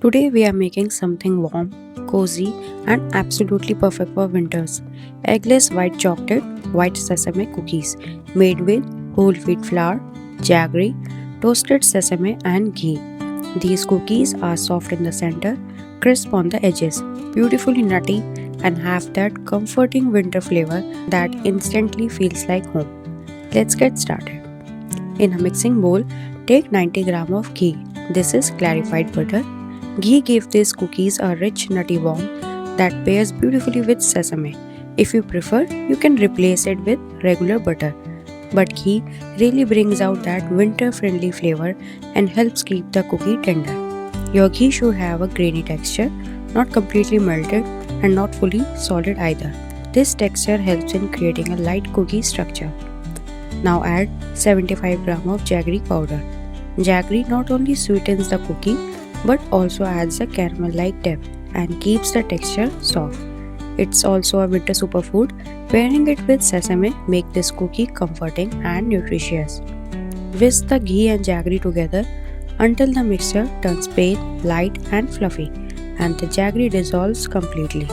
Today we are making something warm, cozy and absolutely perfect for winters. Eggless white chocolate, white sesame cookies made with whole wheat flour, jaggery, toasted sesame and ghee. These cookies are soft in the center, crisp on the edges, beautifully nutty and have that comforting winter flavor that instantly feels like home. Let's get started. In a mixing bowl, take 90 gram of ghee. This is clarified butter. Ghee gives these cookies a rich nutty warmth that pairs beautifully with sesame. If you prefer, you can replace it with regular butter. But ghee really brings out that winter friendly flavor and helps keep the cookie tender. Your ghee should have a grainy texture, not completely melted and not fully solid either. This texture helps in creating a light cookie structure. Now add 75 gram of jaggery powder. Jaggery not only sweetens the cookie but also adds a caramel-like depth and keeps the texture soft. It's also a winter superfood. Pairing it with sesame makes this cookie comforting and nutritious. Whisk the ghee and jaggery together until the mixture turns pale, light and fluffy and the jaggery dissolves completely.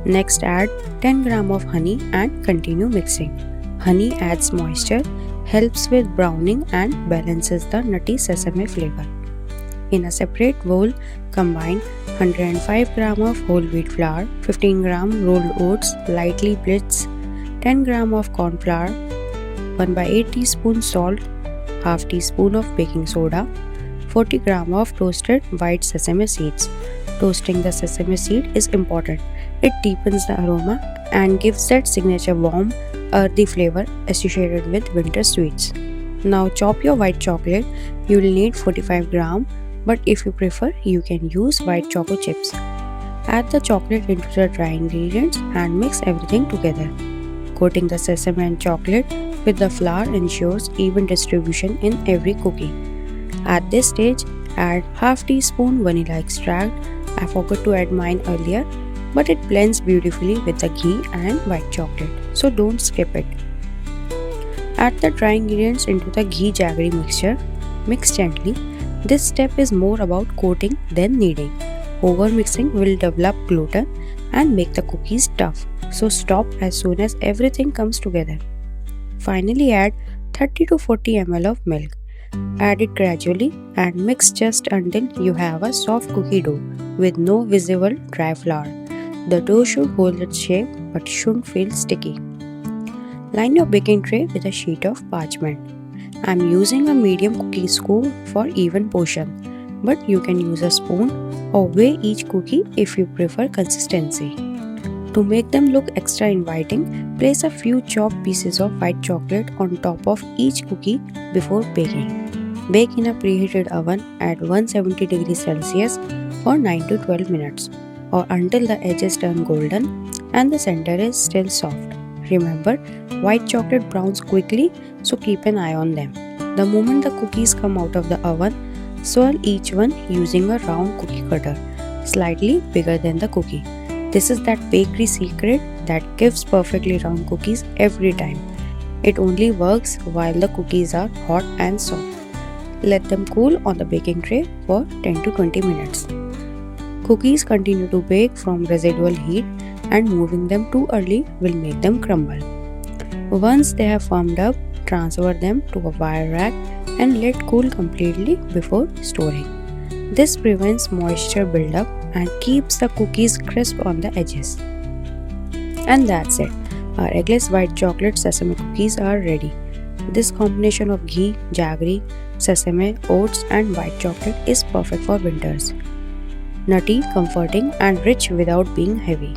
Next add 10 gram of honey and continue mixing. Honey adds moisture, helps with browning and balances the nutty sesame flavor. In a separate bowl, combine 105 gram of whole wheat flour, 15 gram rolled oats lightly blitzed, 10 gram of corn flour, 1 by 8 teaspoon salt, half teaspoon of baking soda, 40 gram of toasted white sesame seeds. Toasting the sesame seed is important. It deepens the aroma and gives that signature warm, earthy flavor associated with winter sweets. Now chop your white chocolate. You will need 45 gram, but if you prefer, you can use white choco chips. Add the chocolate into the dry ingredients and mix everything together. Coating the sesame and chocolate with the flour ensures even distribution in every cookie. At this stage, add half teaspoon vanilla extract. I forgot to add mine earlier, but it blends beautifully with the ghee and white chocolate, so don't skip it. Add the dry ingredients into the ghee jaggery mixture. Mix gently. This step is more about coating than kneading. Over mixing will develop gluten and make the cookies tough, so stop as soon as everything comes together. Finally add 30 to 40 ml of milk. Add it gradually and mix just until you have a soft cookie dough with no visible dry flour. The dough should hold its shape but shouldn't feel sticky. Line your baking tray with a sheet of parchment. I am using a medium cookie scoop for even portion, but you can use a spoon or weigh each cookie if you prefer consistency. To make them look extra inviting, place a few chopped pieces of white chocolate on top of each cookie before baking. Bake in a preheated oven at 170 degrees Celsius for 9 to 12 minutes or until the edges turn golden and the center is still soft. Remember, white chocolate browns quickly, so keep an eye on them. The moment the cookies come out of the oven, swirl each one using a round cookie cutter, slightly bigger than the cookie. This is that bakery secret that gives perfectly round cookies every time. It only works while the cookies are hot and soft. Let them cool on the baking tray for 10 to 20 minutes. Cookies continue to bake from residual heat and moving them too early will make them crumble. Once they have firmed up, transfer them to a wire rack and let cool completely before storing. This prevents moisture buildup and keeps the cookies crisp on the edges. And that's it. Our eggless white chocolate sesame cookies are ready. This combination of ghee, jaggery, sesame, oats and white chocolate is perfect for winters. Nutty, comforting and rich without being heavy.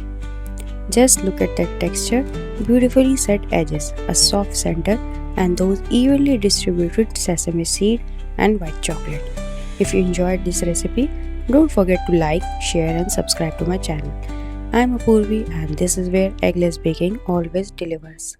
Just look at that texture, beautifully set edges, a soft center and those evenly distributed sesame seed and white chocolate. If you enjoyed this recipe, don't forget to like, share and subscribe to my channel. I am Apurvi and this is where eggless baking always delivers.